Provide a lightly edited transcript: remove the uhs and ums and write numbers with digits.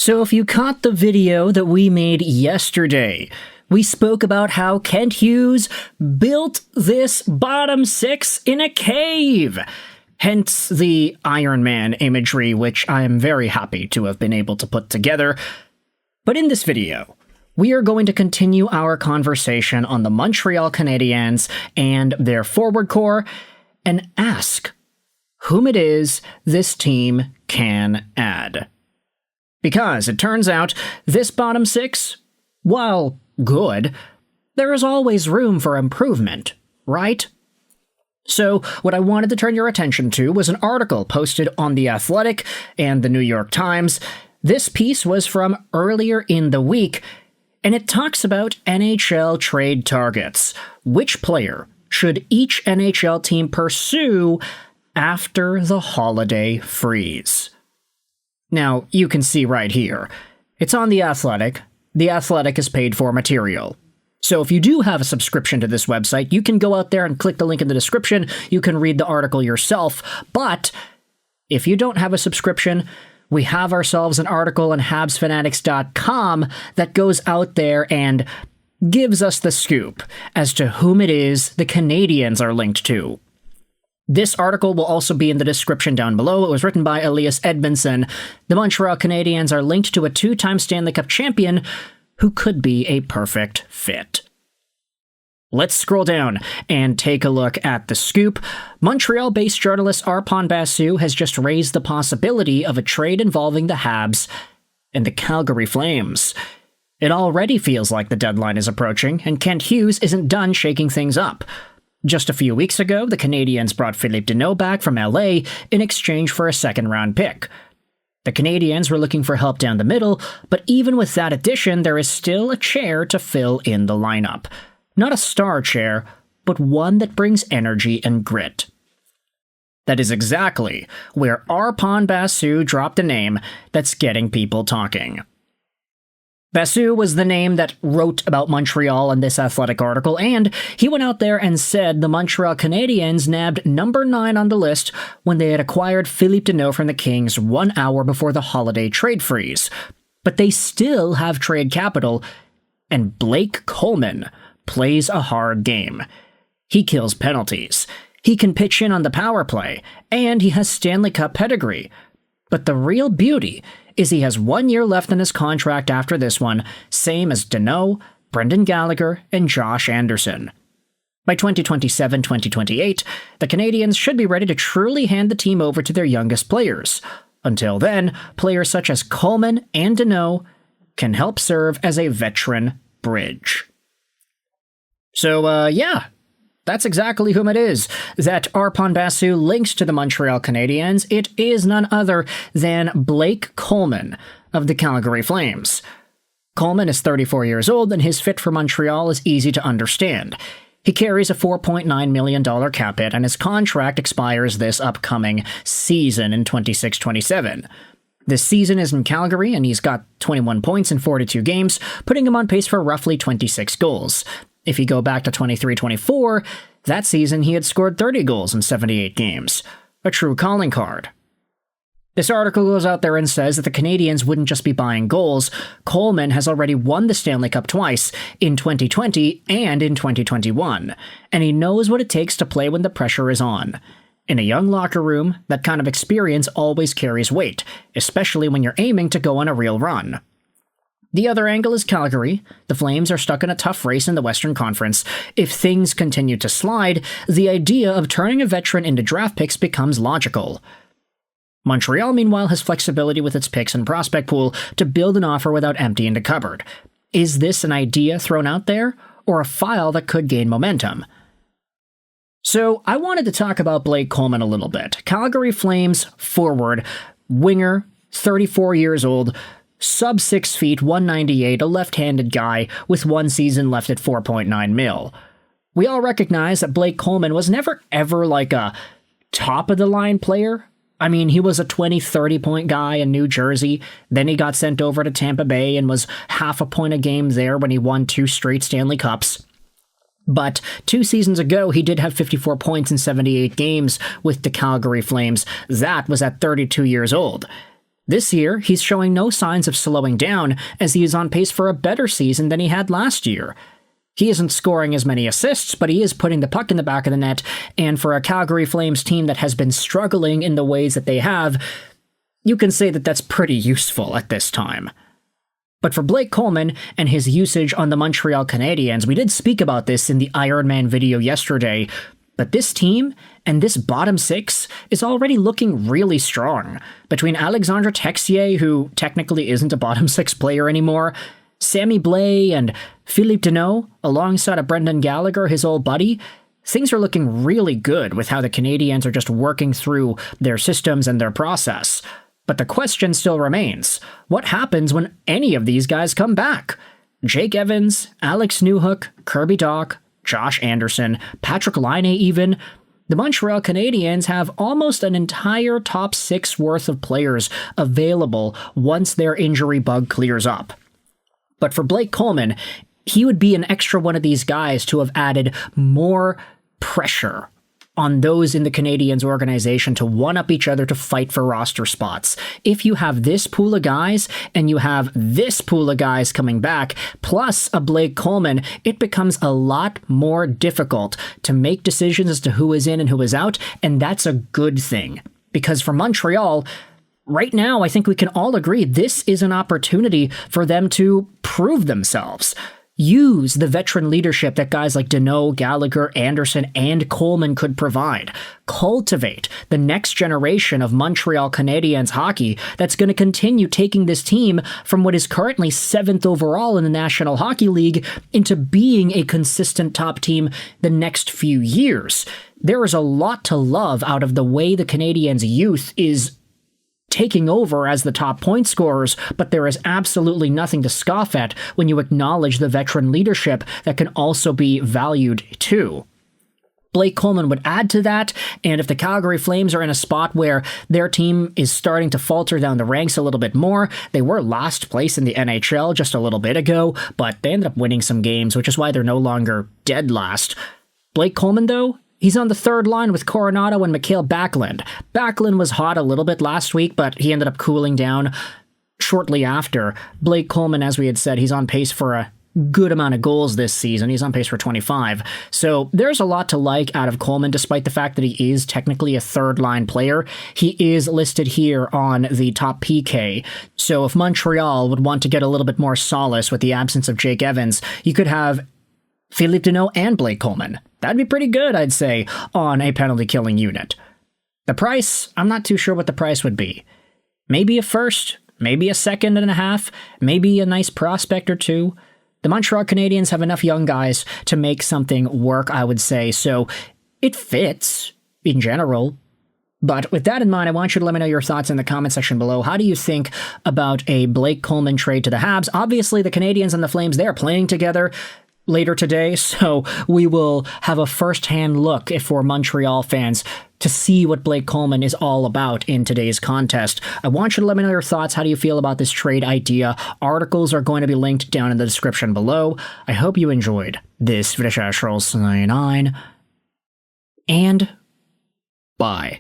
So if you caught the video that we made yesterday, we spoke about how Kent Hughes built this bottom six in a cave. Hence the Iron Man imagery, which I am very happy to have been able to put together. But in this video, we are going to continue our conversation on the Montreal Canadiens and their forward core and ask whom it is this team can add. Because it turns out this bottom six, while good, there is always room for improvement, right? So what I wanted to turn your attention to was an article posted on The Athletic and the New York Times. This piece was from earlier in the week, and it talks about NHL trade targets. Which player should each NHL team pursue after the holiday freeze? Now, you can see right here. It's on The Athletic. The Athletic is paid for material. So if you do have a subscription to this website, you can go out there and click the link in the description. You can read the article yourself. But if you don't have a subscription, we have ourselves an article on HabsFanatics.com that goes out there and gives us the scoop as to whom it is the Canadiens are linked to. This article will also be in the description down below. It was written by Elias Edmondson. The Montreal Canadiens are linked to a two-time Stanley Cup champion who could be a perfect fit. Let's scroll down and take a look at the scoop. Montreal-based journalist Arpon Basu has just raised the possibility of a trade involving the Habs and the Calgary Flames. It already feels like the deadline is approaching, and Kent Hughes isn't done shaking things up. Just a few weeks ago, the Canadiens brought Philippe Danault back from LA in exchange for a second-round pick. The Canadiens were looking for help down the middle, but even with that addition, there is still a chair to fill in the lineup. Not a star chair, but one that brings energy and grit. That is exactly where Arpon Basu dropped a name that's getting people talking. Basu was the name that wrote about Montreal in this Athletic article, and he went out there and said the Montreal Canadiens nabbed number 9 on the list when they had acquired Philippe Danault from the Kings 1 hour before the holiday trade freeze. But they still have trade capital, and Blake Coleman plays a hard game. He kills penalties. He can pitch in on the power play, and he has Stanley Cup pedigree. But the real beauty is he has 1 year left in his contract after this one, same as Danault, Brendan Gallagher, and Josh Anderson. By 2027-2028, the Canadiens should be ready to truly hand the team over to their youngest players. Until then, players such as Coleman and Danault can help serve as a veteran bridge. So, that's exactly whom it is that Arpon Basu links to the Montreal Canadiens. It is none other than Blake Coleman of the Calgary Flames. Coleman is 34 years old, and his fit for Montreal is easy to understand. He carries a $4.9 million cap hit, and his contract expires this upcoming season in 26-27. This season is in Calgary, and he's got 21 points in 42 games, putting him on pace for roughly 26 goals. If you go back to 23-24, that season he had scored 30 goals in 78 games. A true calling card. This article goes out there and says that the Canadiens wouldn't just be buying goals. Coleman has already won the Stanley Cup twice, in 2020 and in 2021, and he knows what it takes to play when the pressure is on. In a young locker room, that kind of experience always carries weight, especially when you're aiming to go on a real run. The other angle is Calgary. The Flames are stuck in a tough race in the Western Conference. If things continue to slide, the idea of turning a veteran into draft picks becomes logical. Montreal, meanwhile, has flexibility with its picks and prospect pool to build an offer without emptying the cupboard. Is this an idea thrown out there, or a file that could gain momentum? So, I wanted to talk about Blake Coleman a little bit. Calgary Flames forward, winger, 34 years old, sub 6 feet, 198, a left-handed guy with 1 season left at $4.9 million. We all recognize that Blake Coleman was never ever like a top-of-the-line player. I mean, he was a 20-30 point guy in New Jersey. Then he got sent over to Tampa Bay and was half a point a game there when he won 2 straight Stanley Cups. But 2 seasons ago, he did have 54 points in 78 games with the Calgary Flames. That was at 32 years old. This year, he's showing no signs of slowing down, as he is on pace for a better season than he had last year. He isn't scoring as many assists, but he is putting the puck in the back of the net, and for a Calgary Flames team that has been struggling in the ways that they have, you can say that that's pretty useful at this time. But for Blake Coleman and his usage on the Montreal Canadiens, we did speak about this in the Iron Man video yesterday, but this team and this bottom six is already looking really strong. Between Alexandre Texier, who technically isn't a bottom six player anymore, Sammy Blais and Philippe Deneau, alongside of Brendan Gallagher, his old buddy, things are looking really good with how the Canadiens are just working through their systems and their process. But the question still remains, what happens when any of these guys come back? Jake Evans, Alex Newhook, Kirby Dach, Josh Anderson, Patrick Laine even. The Montreal Canadiens have almost an entire top six worth of players available once their injury bug clears up. But for Blake Coleman, he would be an extra one of these guys to have added more pressure on those in the Canadiens organization to one-up each other to fight for roster spots. If you have this pool of guys, and you have this pool of guys coming back, plus a Blake Coleman, it becomes a lot more difficult to make decisions as to who is in and who is out, and that's a good thing. Because for Montreal, right now, I think we can all agree this is an opportunity for them to prove themselves. Use the veteran leadership that guys like Deneau, Gallagher, Anderson, and Coleman could provide. Cultivate the next generation of Montreal Canadiens hockey that's going to continue taking this team from what is currently 7th overall in the National Hockey League into being a consistent top team the next few years. There is a lot to love out of the way the Canadiens' youth is taking over as the top point scorers, but there is absolutely nothing to scoff at when you acknowledge the veteran leadership that can also be valued too. Blake Coleman would add to that, and if the Calgary Flames are in a spot where their team is starting to falter down the ranks a little bit more, they were last place in the NHL just a little bit ago, but they ended up winning some games, which is why they're no longer dead last. Blake Coleman, though, he's on the third line with Coronado and Mikael Backlund. Backlund was hot a little bit last week, but he ended up cooling down shortly after. Blake Coleman, as we had said, he's on pace for a good amount of goals this season. He's on pace for 25. So there's a lot to like out of Coleman, despite the fact that he is technically a third-line player. He is listed here on the top PK. So if Montreal would want to get a little bit more solace with the absence of Jake Evans, you could have Philippe Deneau and Blake Coleman. That'd be pretty good, I'd say, on a penalty-killing unit. The price, I'm not too sure what the price would be. Maybe a first, maybe a second and a half, maybe a nice prospect or two. The Montreal Canadiens have enough young guys to make something work, I would say, so it fits in general. But with that in mind, I want you to let me know your thoughts in the comment section below. How do you think about a Blake Coleman trade to the Habs? Obviously, the Canadiens and the Flames, they're playing together later today, so we will have a first-hand look, if we're Montreal fans, to see what Blake Coleman is all about in today's contest. I want you to let me know your thoughts. How do you feel about this trade idea? Articles are going to be linked down in the description below. I hope you enjoyed this video. And bye.